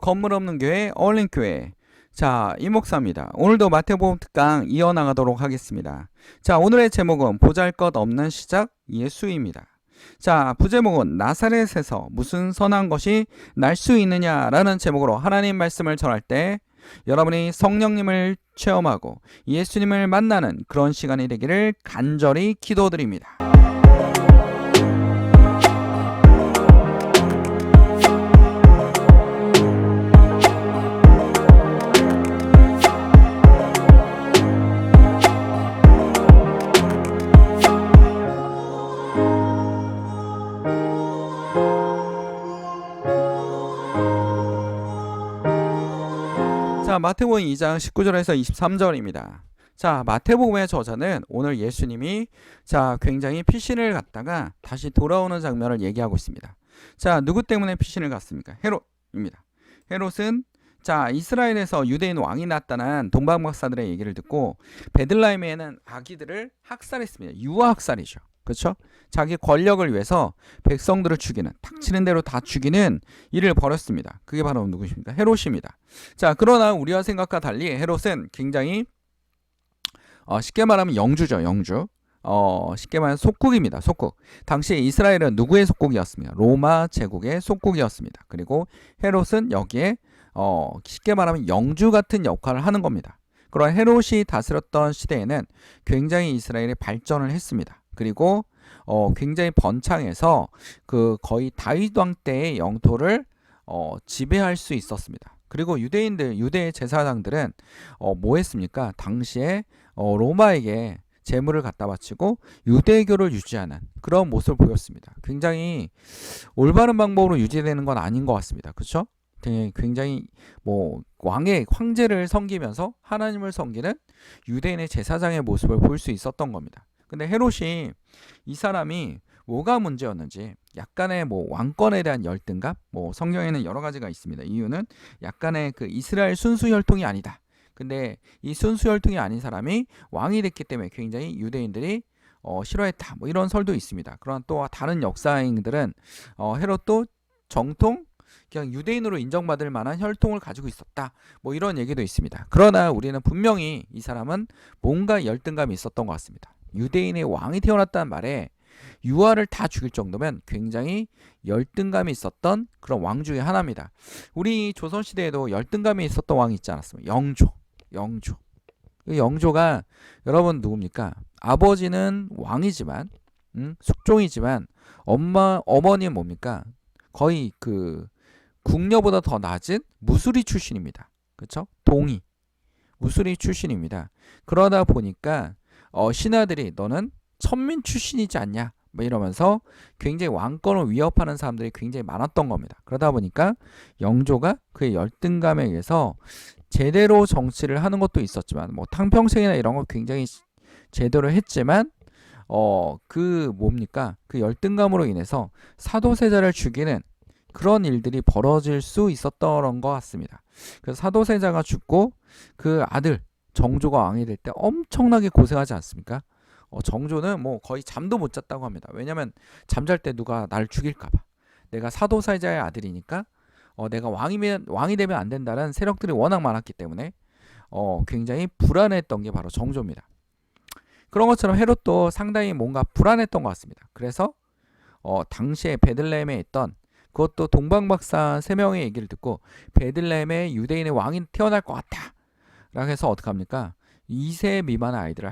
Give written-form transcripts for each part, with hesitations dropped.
건물 없는 교회 어울린 교회. 자, 이 목사입니다. 오늘도 마태복음 특강 이어나가도록 하겠습니다. 자, 오늘의 제목은 보잘것없는 시작 예수입니다. 자, 부제목은 나사렛에서 무슨 선한 것이 날 수 있느냐라는 제목으로 하나님 말씀을 전할 때 여러분이 성령님을 체험하고 예수님을 만나는 그런 시간이 되기를 간절히 기도드립니다. 자, 마태복음 2장 19절에서 23절입니다. 자, 마태복음의 저자는 오늘 예수님이 굉장히 피신을 갔다가 다시 돌아오는 장면을 얘기하고 있습니다. 자, 누구 때문에 피신을 갔습니까? 헤롯입니다. 헤롯은 이스라엘에서 유대인 왕이 나타난 동방박사들의 얘기를 듣고 베들레헴에는 아기들을 학살했습니다. 유아학살이죠. 그렇죠? 자기 권력을 위해서 백성들을 죽이는, 닥치는 대로 다 죽이는 일을 벌였습니다. 그게 바로 누구십니까? 헤롯입니다. 자, 그러나 우리와 생각과 달리 헤롯은 굉장히 쉽게 말하면 영주죠. 영주. 쉽게 말하면 속국입니다. 속국. 당시 이스라엘은 누구의 속국이었습니까? 로마 제국의 속국이었습니다. 그리고 헤롯은 여기에 쉽게 말하면 영주 같은 역할을 하는 겁니다. 그런 헤롯이 다스렸던 시대에는 굉장히 이스라엘이 발전을 했습니다. 그리고 굉장히 번창해서 거의 다윗 왕 때의 영토를 지배할 수 있었습니다. 그리고 유대 제사장들은 뭐 했습니까? 당시에 로마에게 재물을 갖다 바치고 유대교를 유지하는 그런 모습을 보였습니다. 굉장히 올바른 방법으로 유지되는 건 아닌 것 같습니다. 그렇죠? 굉장히 황제를 섬기면서 하나님을 섬기는 유대인의 제사장의 모습을 볼 수 있었던 겁니다. 근데 헤롯이 이 사람이 뭐가 문제였는지 약간의 왕권에 대한 열등감, 성경에는 여러 가지가 있습니다. 이유는 약간의 이스라엘 순수 혈통이 아니다. 근데 이 순수 혈통이 아닌 사람이 왕이 됐기 때문에 굉장히 유대인들이 싫어했다. 이런 설도 있습니다. 그러나 또 다른 역사인들은 헤롯도 정통 그냥 유대인으로 인정받을 만한 혈통을 가지고 있었다. 이런 얘기도 있습니다. 그러나 우리는 분명히 이 사람은 뭔가 열등감이 있었던 것 같습니다. 유대인의 왕이 태어났다는 말에 유아를 다 죽일 정도면 굉장히 열등감이 있었던 그런 왕 중에 하나입니다. 우리 조선시대에도 열등감이 있었던 왕이 있지 않았습니까? 영조. 이 영조가 여러분 누굽니까? 아버지는 왕이지만 숙종이지만 어머니는 뭡니까? 거의 궁녀보다 더 낮은 무수리 출신입니다. 그렇죠? 동의 무수리 출신입니다. 그러다 보니까 신하들이 너는 천민 출신이지 않냐? 이러면서 굉장히 왕권을 위협하는 사람들이 굉장히 많았던 겁니다. 그러다 보니까 영조가 그의 열등감에 의해서 제대로 정치를 하는 것도 있었지만 탕평생이나 이런 거 굉장히 제대로 했지만 그 열등감으로 인해서 사도세자를 죽이는 그런 일들이 벌어질 수 있었던 것 같습니다. 그래서 사도세자가 죽고 그 아들 정조가 왕이 될 때 엄청나게 고생하지 않습니까? 정조는 거의 잠도 못 잤다고 합니다. 왜냐면 잠잘 때 누가 나를 죽일까봐. 내가 사도세자의 아들이니까 내가 왕이 되면 안 된다는 세력들이 워낙 많았기 때문에 굉장히 불안했던 게 바로 정조입니다. 그런 것처럼 헤롯도 상당히 뭔가 불안했던 것 같습니다. 그래서 당시에 베들레헴에 있던 그것도 동방박사 3명의 얘기를 듣고 베들레헴에 유대인의 왕이 태어날 것 같다 라고 해서 어떡합니까? 2세 미만의 아이들을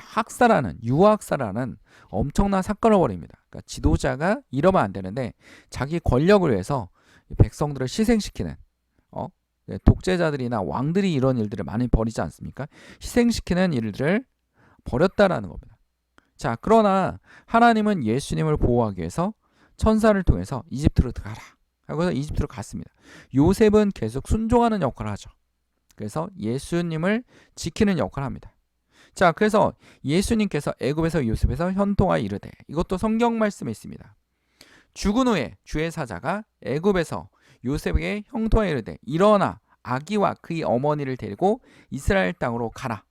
유아학살하는 엄청난 사건을 벌입니다. 그러니까 지도자가 이러면 안 되는데 자기 권력을 위해서 백성들을 희생시키는 독재자들이나 왕들이 이런 일들을 많이 벌이지 않습니까? 희생시키는 일들을 벌였다라는 겁니다. 자, 그러나 하나님은 예수님을 보호하기 위해서 천사를 통해서 이집트로 가라 하고서 이집트로 갔습니다. 요셉은 계속 순종하는 역할을 하죠. 그래서 예수님을 지키는 역할을 합니다. 자, 그래서 예수님께서 애굽에서 요셉에서 현통하여 이르되, 이것도 성경 말씀에 있습니다. 죽은 후에 주의 사자가 애굽에서 요셉에게 형통하여 이르되, 일어나 아기와 그의 어머니를 데리고 이스라엘 땅으로 가라.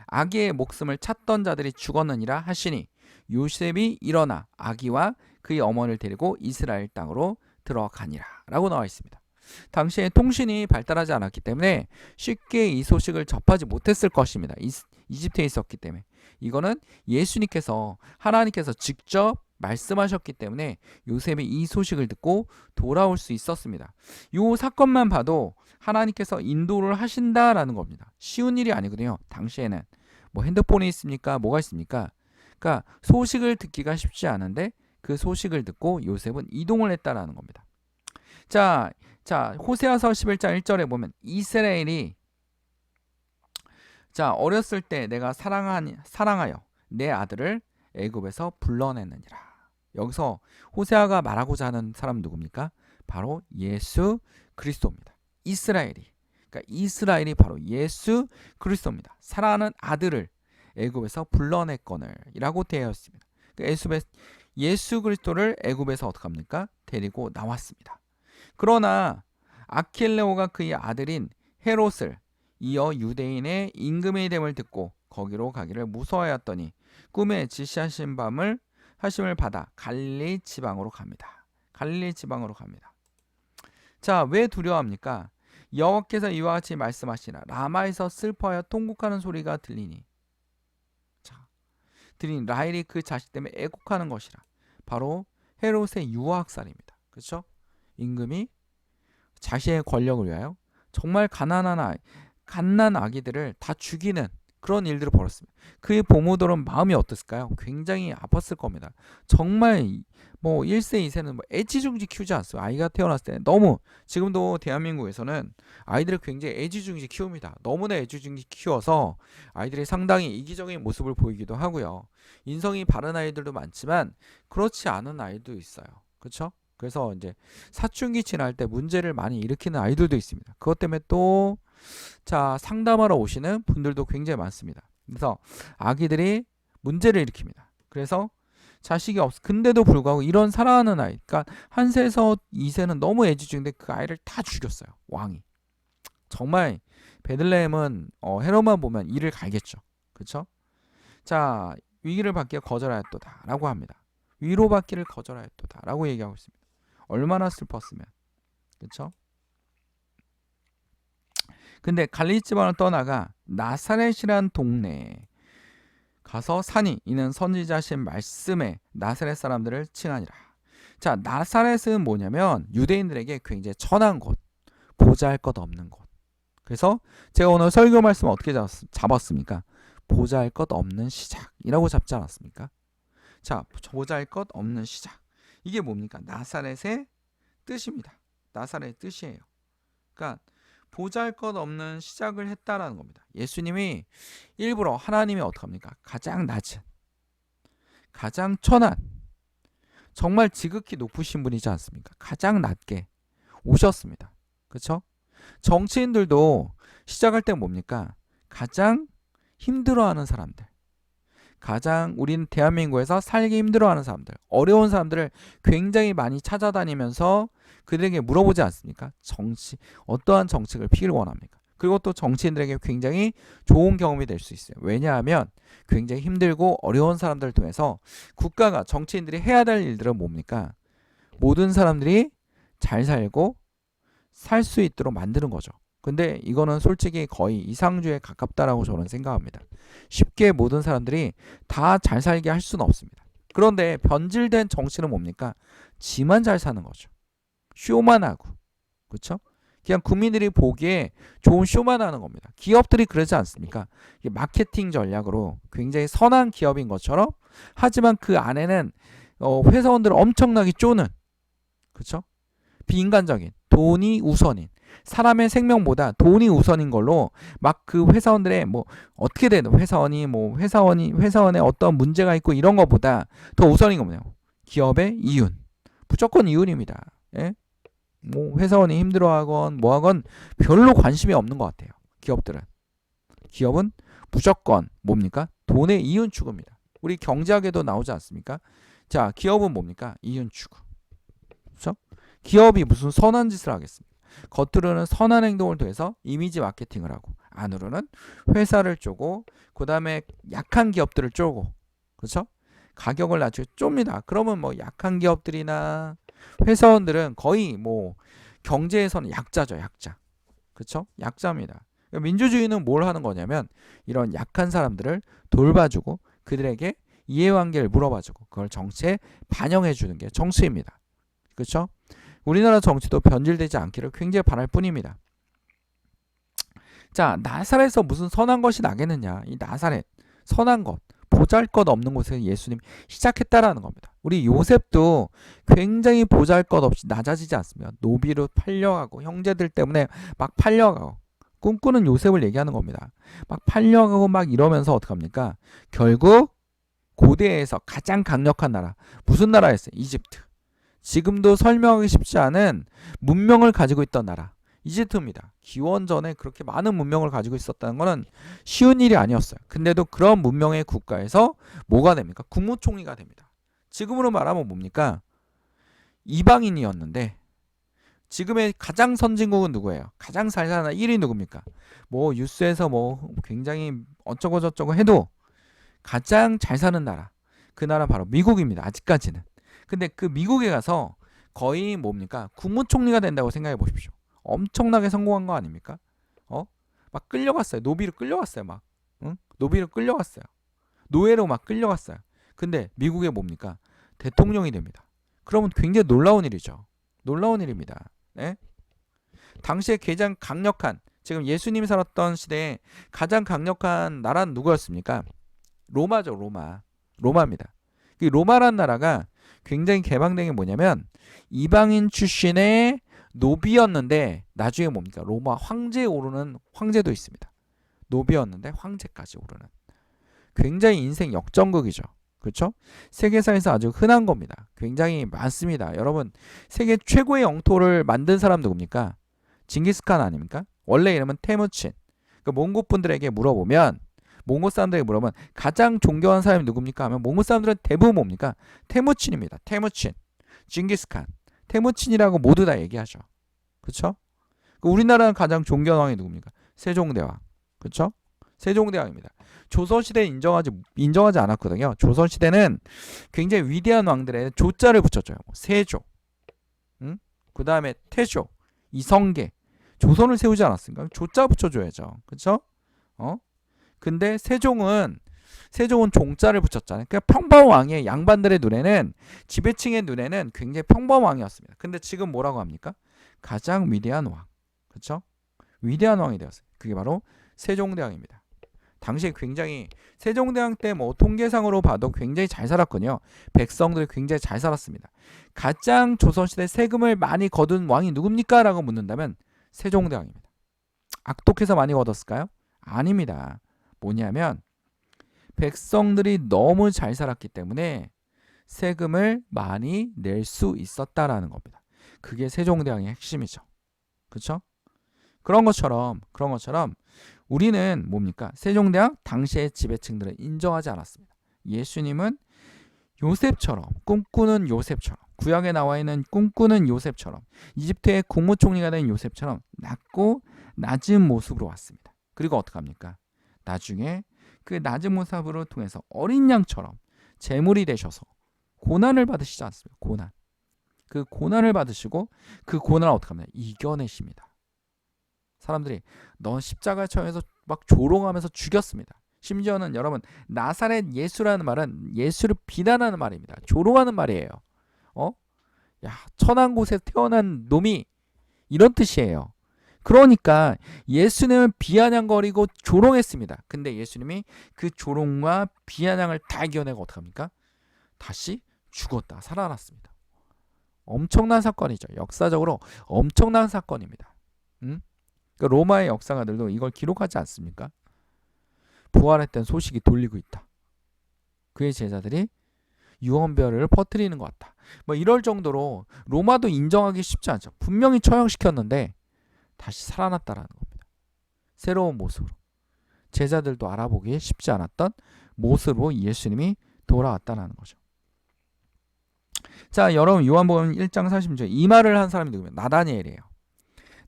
아기의 목숨을 찾던 자들이 죽었느니라 하시니 요셉이 일어나 아기와 그의 어머니를 데리고 이스라엘 땅으로 들어가니라 라고 나와 있습니다. 당시에 통신이 발달하지 않았기 때문에 쉽게 이 소식을 접하지 못했을 것입니다. 이집트에 있었기 때문에. 이거는 예수님께서 하나님께서 직접 말씀하셨기 때문에 요셉이 이 소식을 듣고 돌아올 수 있었습니다. 이 사건만 봐도 하나님께서 인도를 하신다라는 겁니다. 쉬운 일이 아니거든요. 당시에는 뭐 핸드폰이 있습니까? 뭐가 있습니까? 그러니까 소식을 듣기가 쉽지 않은데 그 소식을 듣고 요셉은 이동을 했다라는 겁니다. 자, 호세아서 11장 1절에 보면 이스라엘이 어렸을 때 내가 사랑하여 내 아들을 애굽에서 불러냈느니라. 여기서 호세아가 말하고자 하는 사람 누굽니까? 바로 예수 그리스도입니다. 그러니까 이스라엘이 바로 예수 그리스도입니다. 사랑하는 아들을 애굽에서 불러냈거늘 이라고 되어 있습니다. 그러니까 예수 그리스도를 애굽에서 어떻게 합니까? 데리고 나왔습니다. 그러나 아킬레오가 그의 아들인 헤롯을 이어 유대인의 임금이 됨을 듣고 거기로 가기를 무서워하였더니 꿈에 지시하신 하심을 받아 갈릴리 지방으로 갑니다. 자, 왜 두려워합니까? 여호와께서 이와 같이 말씀하시나 라마에서 슬퍼하여 통곡하는 소리가 들리니 라헬이 그 자식 때문에 애곡하는 것이라. 바로 헤롯의 유아학살입니다. 그렇죠? 임금이 자신의 권력을 위하여 정말 갓난 아기들을 다 죽이는 그런 일들을 벌였습니다. 그의 부모들은 마음이 어땠을까요? 굉장히 아팠을 겁니다. 정말 뭐 1세, 2세는 뭐 애지중지 키우지 않습니다. 아이가 태어났을 때 너무, 지금도 대한민국에서는 아이들을 굉장히 애지중지 키웁니다. 너무나 애지중지 키워서 아이들이 상당히 이기적인 모습을 보이기도 하고요. 인성이 바른 아이들도 많지만 그렇지 않은 아이도 있어요. 그렇죠? 그래서 이제 사춘기 지날 때 문제를 많이 일으키는 아이들도 있습니다. 그것 때문에 또 상담하러 오시는 분들도 굉장히 많습니다. 그래서 아기들이 문제를 일으킵니다. 그래서 자식이 근데도 불구하고 이런 사랑하는 아이, 그러니까 한 세에서 2세는 너무 애지중인데 그 아이를 다 죽였어요. 왕이. 정말 베들레헴은 헤롯만 보면 이를 갈겠죠. 그렇죠? 자, 위기를 받기에 거절하였도다라고 합니다. 위로받기를 거절하였도다라고 얘기하고 있습니다. 얼마나 슬펐으면. 그렇죠? 근데 갈릴리 지방을 떠나가 나사렛이란 동네에 가서 사니 이는 선지자신 말씀에 나사렛 사람들을 칭하니라. 자, 나사렛은 뭐냐면 유대인들에게 굉장히 천한 곳, 보잘것 없는 곳. 그래서 제가 오늘 설교 말씀 어떻게 잡았습니까? 보잘것 없는 시작이라고 잡지 않았습니까? 자, 보잘것 없는 시작. 이게 뭡니까? 나사렛의 뜻입니다. 나사렛의 뜻이에요. 그러니까 보잘것없는 시작을 했다라는 겁니다. 예수님이 일부러 하나님이 어떻게 합니까? 가장 낮은, 가장 천한, 정말 지극히 높으신 분이지 않습니까? 가장 낮게 오셨습니다. 그렇죠? 정치인들도 시작할 때 뭡니까? 가장 힘들어하는 사람들, 우리는 대한민국에서 살기 힘들어하는 사람들, 어려운 사람들을 굉장히 많이 찾아다니면서 그들에게 물어보지 않습니까? 어떠한 정책을 피기를 원합니까? 그리고 또 정치인들에게 굉장히 좋은 경험이 될 수 있어요. 왜냐하면 굉장히 힘들고 어려운 사람들을 통해서 국가가, 정치인들이 해야 될 일들은 뭡니까? 모든 사람들이 잘 살고 살 수 있도록 만드는 거죠. 근데 이거는 솔직히 거의 이상주의에 가깝다라고 저는 생각합니다. 쉽게 모든 사람들이 다 잘 살게 할 수는 없습니다. 그런데 변질된 정치는 뭡니까? 지만 잘 사는 거죠. 쇼만 하고. 그렇죠? 그냥 국민들이 보기에 좋은 쇼만 하는 겁니다. 기업들이 그러지 않습니까? 마케팅 전략으로 굉장히 선한 기업인 것처럼, 하지만 그 안에는 회사원들을 엄청나게 쪼는, 그렇죠? 비인간적인, 돈이 우선인, 사람의 생명보다 돈이 우선인 걸로 막 그 회사원들의 어떻게 되는 회사원의 어떤 문제가 있고 이런 것보다 더 우선인 겁니다. 기업의 이윤, 무조건 이윤입니다. 예? 회사원이 힘들어하건 뭐하건 별로 관심이 없는 것 같아요. 기업은 무조건 뭡니까? 돈의 이윤 추구입니다. 우리 경제학에도 나오지 않습니까? 자, 기업은 뭡니까? 이윤 추구. 그렇죠? 기업이 무슨 선한 짓을 하겠습니까? 겉으로는 선한 행동을 통해서 이미지 마케팅을 하고, 안으로는 회사를 쪼고, 그 다음에 약한 기업들을 쪼고, 그렇죠? 가격을 낮추고 좁니다. 그러면 약한 기업들이나 회사원들은 거의 경제에서는 약자죠, 약자. 그렇죠? 약자입니다. 민주주의는 뭘 하는 거냐면 이런 약한 사람들을 돌봐주고 그들에게 이해관계를 물어봐주고 그걸 정치에 반영해주는 게 정치입니다. 그렇죠? 우리나라 정치도 변질되지 않기를 굉장히 바랄 뿐입니다. 자, 나사렛에서 무슨 선한 것이 나겠느냐. 이 나사렛, 선한 것, 보잘것없는 곳에서 예수님 시작했다라는 겁니다. 우리 요셉도 굉장히 보잘것없이 낮아지지 않습니까? 노비로 팔려가고 형제들 때문에 막 팔려가고 꿈꾸는 요셉을 얘기하는 겁니다. 막 팔려가고 막 이러면서 어떡합니까? 결국 고대에서 가장 강력한 나라, 무슨 나라였어요? 이집트. 지금도 설명하기 쉽지 않은 문명을 가지고 있던 나라, 이집트입니다. 기원전에 그렇게 많은 문명을 가지고 있었다는 것은 쉬운 일이 아니었어요. 근데도 그런 문명의 국가에서 뭐가 됩니까? 국무총리가 됩니다. 지금으로 말하면 뭡니까? 이방인이었는데 지금의 가장 선진국은 누구예요? 가장 잘 사는 1위 누굽니까? 뭐 뉴스에서 뭐 굉장히 어쩌고 저쩌고 해도 가장 잘 사는 나라, 그 나라 바로 미국입니다. 아직까지는. 근데 그 미국에 가서 거의 뭡니까? 국무총리가 된다고 생각해 보십시오. 엄청나게 성공한 거 아닙니까? 막 끌려갔어요. 노비로 끌려갔어요. 막, 응? 노비로 끌려갔어요. 노예로 막 끌려갔어요. 근데 미국에 뭡니까? 대통령이 됩니다. 그러면 굉장히 놀라운 일이죠. 놀라운 일입니다. 네? 당시에 가장 강력한, 지금 예수님이 살았던 시대에 가장 강력한 나라는 누구였습니까? 로마죠. 로마입니다. 이 로마란 나라가 굉장히 개방된 게 뭐냐면 이방인 출신의 노비였는데 나중에 뭡니까? 로마 황제에 오르는 황제도 있습니다. 노비였는데 황제까지 오르는. 굉장히 인생 역전극이죠. 그렇죠? 세계사에서 아주 흔한 겁니다. 굉장히 많습니다. 여러분, 세계 최고의 영토를 만든 사람 누굽니까? 징기스칸 아닙니까? 원래 이름은 테무친. 그 몽고 분들에게 물어보면 몽고 사람들에게 물어보면 가장 존경하는 사람이 누굽니까? 하면 몽고 사람들은 대부분 뭡니까? 테무친입니다. 테무친, 징기스칸, 테무친이라고 모두 다 얘기하죠. 그렇죠? 우리나라는 가장 존경하는 왕이 누굽니까? 세종대왕. 그렇죠? 세종대왕입니다. 조선시대에 인정하지 않았거든요. 조선시대는 굉장히 위대한 왕들의 조자를 붙였죠. 세조, 응? 그 다음에 태조, 이성계. 조선을 세우지 않았습니까? 조자 붙여줘야죠. 그렇죠? 근데 세종은 종자를 붙였잖아요. 그러니까 평범한 왕의 양반들의 눈에는, 지배층의 눈에는 굉장히 평범한 왕이었습니다. 근데 지금 뭐라고 합니까? 가장 위대한 왕. 그렇죠? 위대한 왕이 되었어요. 그게 바로 세종대왕입니다. 당시에 굉장히 세종대왕 때 뭐 통계상으로 봐도 굉장히 잘 살았거든요. 백성들이 굉장히 잘 살았습니다. 가장 조선시대 세금을 많이 거둔 왕이 누굽니까? 라고 묻는다면 세종대왕입니다. 악독해서 많이 거뒀을까요? 아닙니다. 뭐냐면 백성들이 너무 잘 살았기 때문에 세금을 많이 낼 수 있었다라는 겁니다. 그게 세종대왕의 핵심이죠. 그렇죠? 그런 것처럼 우리는 뭡니까? 세종대왕 당시의 지배층들은 인정하지 않았습니다. 예수님은 요셉처럼, 꿈꾸는 요셉처럼, 구약에 나와 있는 꿈꾸는 요셉처럼, 이집트의 국무총리가 된 요셉처럼 낮고 낮은 모습으로 왔습니다. 그리고 어떡합니까? 나중에 그 낮은 모습으로 통해서 어린 양처럼 제물이 되셔서 고난을 받으시지 않습니까? 고난. 그 고난을 받으시고 그 고난을 어떡합니까? 이겨내십니다. 사람들이 넌 십자가에 처해서 막 조롱하면서 죽였습니다. 심지어는 여러분, 나사렛 예수라는 말은 예수를 비난하는 말입니다. 조롱하는 말이에요. 야, 천한 곳에 태어난 놈이, 이런 뜻이에요. 그러니까 예수님을 비아냥거리고 조롱했습니다. 근데 예수님이 그 조롱과 비아냥을 다 이겨내고 어떡합니까? 다시 죽었다 살아났습니다. 엄청난 사건이죠. 역사적으로 엄청난 사건입니다. 응? 그러니까 로마의 역사가들도 이걸 기록하지 않습니까? 부활했던 소식이 돌리고 있다. 그의 제자들이 유언별을 퍼뜨리는 것 같다. 뭐 이럴 정도로 로마도 인정하기 쉽지 않죠. 분명히 처형시켰는데 다시 살아났다라는 겁니다. 새로운 모습으로. 제자들도 알아보기 쉽지 않았던 모습으로 예수님이 돌아왔다는 거죠. 자, 여러분, 요한복음 1장 40절 이 말을 한 사람이 누구면 나다니엘이에요.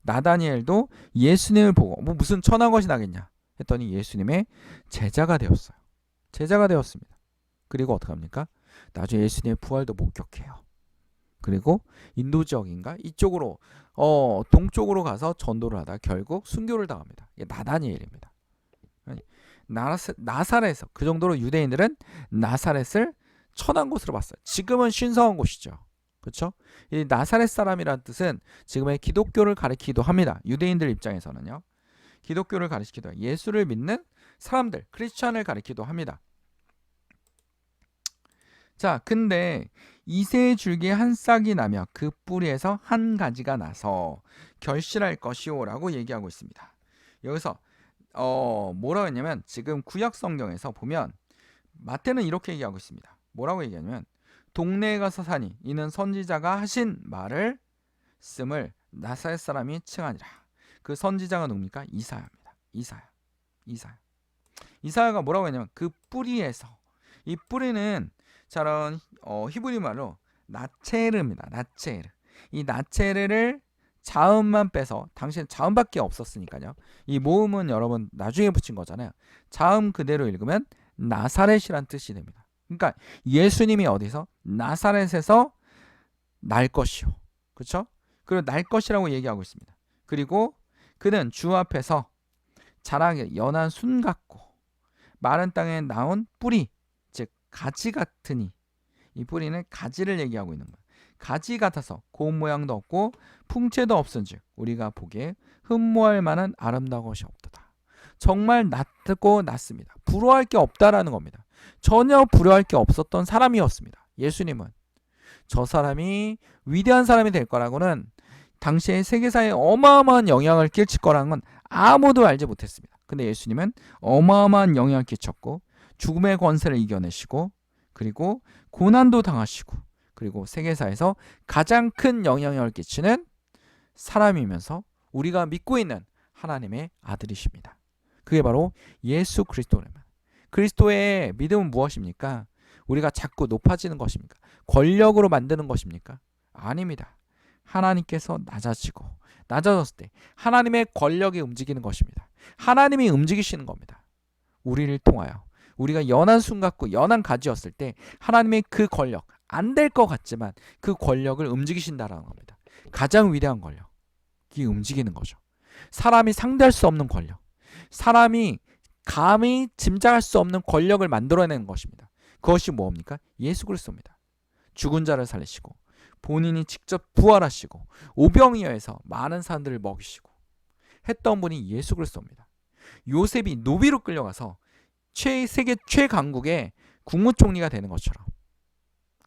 나다니엘도 예수님을 보고 뭐 무슨 천한 것이 나겠냐 했더니 예수님의 제자가 되었어요. 제자가 되었습니다. 그리고 어떡합니까? 나중에 예수님의 부활도 목격해요. 그리고 인도 지역인가 이쪽으로 동쪽으로 가서 전도를 하다 결국 순교를 당합니다. 이게 나다니엘입니다. 나사렛에서 그 정도로 유대인들은 나사렛을 천한 곳으로 봤어요. 지금은 신성한 곳이죠. 그렇죠? 이 나사렛 사람이라는 뜻은 지금의 기독교를 가리키기도 합니다. 유대인들 입장에서는요. 기독교를 가리키기도 해요. 예수를 믿는 사람들, 크리스천을 가리키기도 합니다. 자, 근데 이새의 줄기에 한 싹이 나며 그 뿌리에서 한 가지가 나서 결실할 것이오라고 얘기하고 있습니다. 여기서 뭐라고 했냐면 지금 구약 성경에서 보면 마태는 이렇게 얘기하고 있습니다. 뭐라고 얘기하냐면 동네에 가서 사니 이는 선지자가 하신 말을 씀을 나사렛 사람이 칭하니라. 그 선지자가 누굽니까? 이사야입니다. 이사야가 뭐라고 했냐면 그 뿌리에서, 이 뿌리는 저런 히브리 말로 나체르입니다. 나체르. 이 나체르를 자음만 빼서, 당시엔 자음밖에 없었으니까요. 이 모음은 여러분 나중에 붙인 거잖아요. 자음 그대로 읽으면 나사렛이란 뜻이 됩니다. 그러니까 예수님이 어디서? 나사렛에서 날 것이요. 그렇죠? 그리고 날 것이라고 얘기하고 있습니다. 그리고 그는 주 앞에서 자라게 연한 순 같고 마른 땅에 나온 뿌리, 즉 가지 같으니, 이 뿌리는 가지를 얘기하고 있는 거예요. 가지 같아서 고운 모양도 없고 풍채도 없은즉 우리가 보기에 흠모할 만한 아름다운 것이 없도다. 정말 낮고 낮습니다. 부러워할 게 없다라는 겁니다. 전혀 부러워할 게 없었던 사람이었습니다. 예수님은 저 사람이 위대한 사람이 될 거라고는, 당시에 세계사에 어마어마한 영향을 끼칠 거라는 건 아무도 알지 못했습니다. 근데 예수님은 어마어마한 영향을 끼쳤고 죽음의 권세를 이겨내시고 그리고 고난도 당하시고 그리고 세계사에서 가장 큰 영향력을 끼치는 사람이면서 우리가 믿고 있는 하나님의 아들이십니다. 그게 바로 예수 그리스도입니다. 그리스도의 믿음은 무엇입니까? 우리가 자꾸 높아지는 것입니까? 권력으로 만드는 것입니까? 아닙니다. 하나님께서 낮아졌을 때 하나님의 권력이 움직이는 것입니다. 하나님이 움직이시는 겁니다. 우리를 통하여 우리가 연한 순 같고 연한 가지였을 때 하나님의 그 권력, 안 될 것 같지만 그 권력을 움직이신다라는 겁니다. 가장 위대한 권력이 움직이는 거죠. 사람이 상대할 수 없는 권력, 사람이 감히 짐작할 수 없는 권력을 만들어내는 것입니다. 그것이 뭡니까? 예수 그리스도입니다. 죽은 자를 살리시고 본인이 직접 부활하시고 오병이어에서 많은 사람들을 먹이시고 했던 분이 예수 그리스도입니다. 요셉이 노비로 끌려가서 세계 최강국의 국무총리가 되는 것처럼,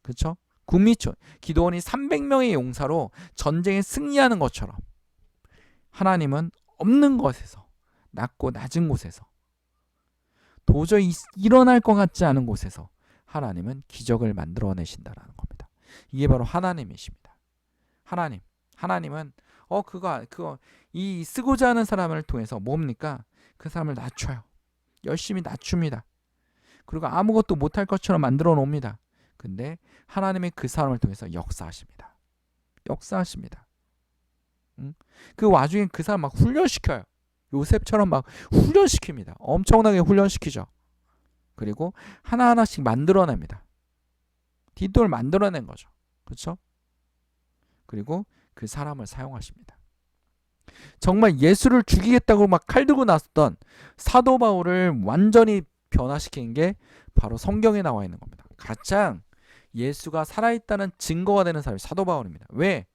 그렇죠? 국미촌 기도원이 300명의 용사로 전쟁에 승리하는 것처럼 하나님은 없는 것에서, 낮고 낮은 곳에서, 도저히 일어날 것 같지 않은 곳에서 하나님은 기적을 만들어내신다라는 겁니다. 이게 바로 하나님이십니다. 하나님은 이 쓰고자 하는 사람을 통해서 뭡니까? 그 사람을 낮춰요. 열심히 낮춥니다. 그리고 아무것도 못할 것처럼 만들어 놓습니다. 근데 하나님의 그 사람을 통해서 역사하십니다. 그 와중에 그 사람 막 훈련시켜요. 요셉처럼 막 훈련시킵니다. 엄청나게 훈련시키죠. 그리고 하나하나씩 만들어냅니다. 뒷돌 만들어낸 거죠. 그렇죠? 그리고 그 사람을 사용하십니다. 정말 예수를 죽이겠다고 막 칼 들고 나섰던 사도 바울을 완전히 변화시킨 게 바로 성경에 나와 있는 겁니다. 가장 예수가 살아있다는 증거가 되는 사람이 사도 바울입니다. 왜?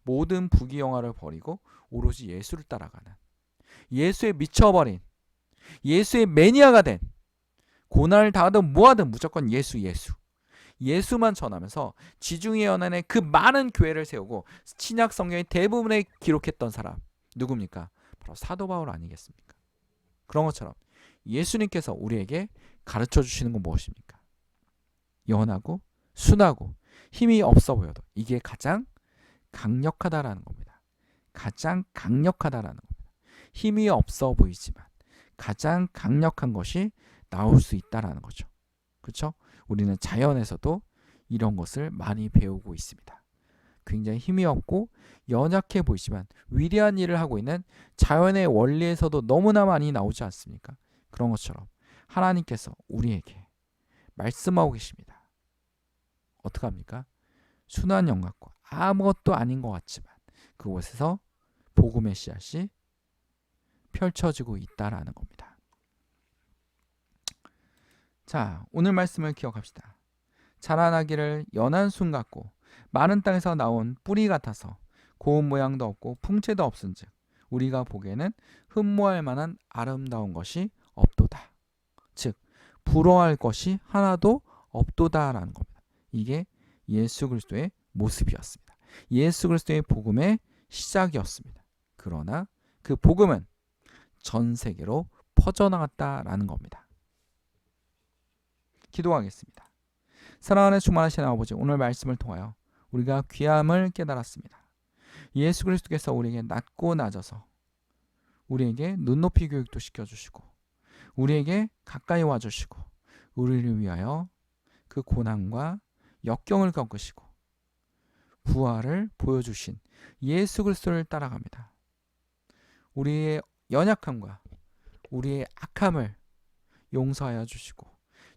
모든 부귀영화를 버리고 오로지 예수를 따라가는, 예수에 미쳐버린, 예수의 매니아가 된, 고난을 당하든 뭐하든 무조건 예수만 전하면서 지중해 연안에 그 많은 교회를 세우고 신약 성경의 대부분에 기록했던 사람 누굽니까? 바로 사도 바울 아니겠습니까? 그런 것처럼 예수님께서 우리에게 가르쳐 주시는 건 무엇입니까? 연하고 순하고 힘이 없어 보여도 이게 가장 강력하다라는 겁니다. 가장 강력하다라는 겁니다. 힘이 없어 보이지만 가장 강력한 것이 나올 수 있다라는 거죠. 그렇죠? 우리는 자연에서도 이런 것을 많이 배우고 있습니다. 굉장히 힘이 없고 연약해 보이지만 위대한 일을 하고 있는 자연의 원리에서도 너무나 많이 나오지 않습니까? 그런 것처럼 하나님께서 우리에게 말씀하고 계십니다. 어떡합니까? 순한 영광과 아무것도 아닌 것 같지만 그곳에서 복음의 씨앗이 펼쳐지고 있다라는 겁니다. 자, 오늘 말씀을 기억합시다. 자라나기를 연한 순 같고 마른 땅에서 나온 뿌리 같아서 고운 모양도 없고 풍채도 없은즉 우리가 보기에는 흠모할 만한 아름다운 것이 없도다. 즉 부러워할 것이 하나도 없도다라는 겁니다. 이게 예수 그리스도의 모습이었습니다. 예수 그리스도의 복음의 시작이었습니다. 그러나 그 복음은 전 세계로 퍼져나갔다라는 겁니다. 기도하겠습니다. 사랑하는 충만하신 아버지, 오늘 말씀을 통하여 우리가 귀함을 깨달았습니다. 예수 그리스도께서 우리에게 낮고 낮아서 우리에게 눈높이 교육도 시켜주시고 우리에게 가까이 와주시고 우리를 위하여 그 고난과 역경을 겪으시고 부활을 보여주신 예수 그리스도를 따라갑니다. 우리의 연약함과 우리의 악함을 용서하여 주시고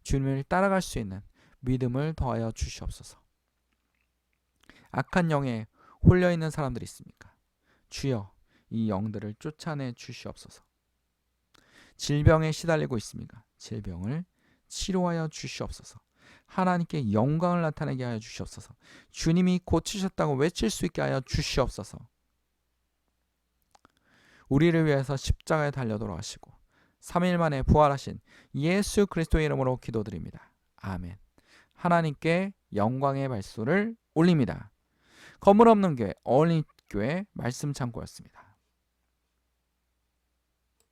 주님을 따라갈 수 있는 믿음을 더하여 주시옵소서. 악한 영에 홀려있는 사람들이 있습니까? 주여 이 영들을 쫓아내 주시옵소서. 질병에 시달리고 있습니까? 질병을 치료하여 주시옵소서. 하나님께 영광을 나타내게 하여 주시옵소서. 주님이 고치셨다고 외칠 수 있게 하여 주시옵소서. 우리를 위해서 십자가에 달려 돌아가시고 3일 만에 부활하신 예수 그리스도의 이름으로 기도드립니다. 아멘. 하나님께 영광의 발소를 올립니다. 건물 없는 교회 어린이교회 말씀 창고였습니다.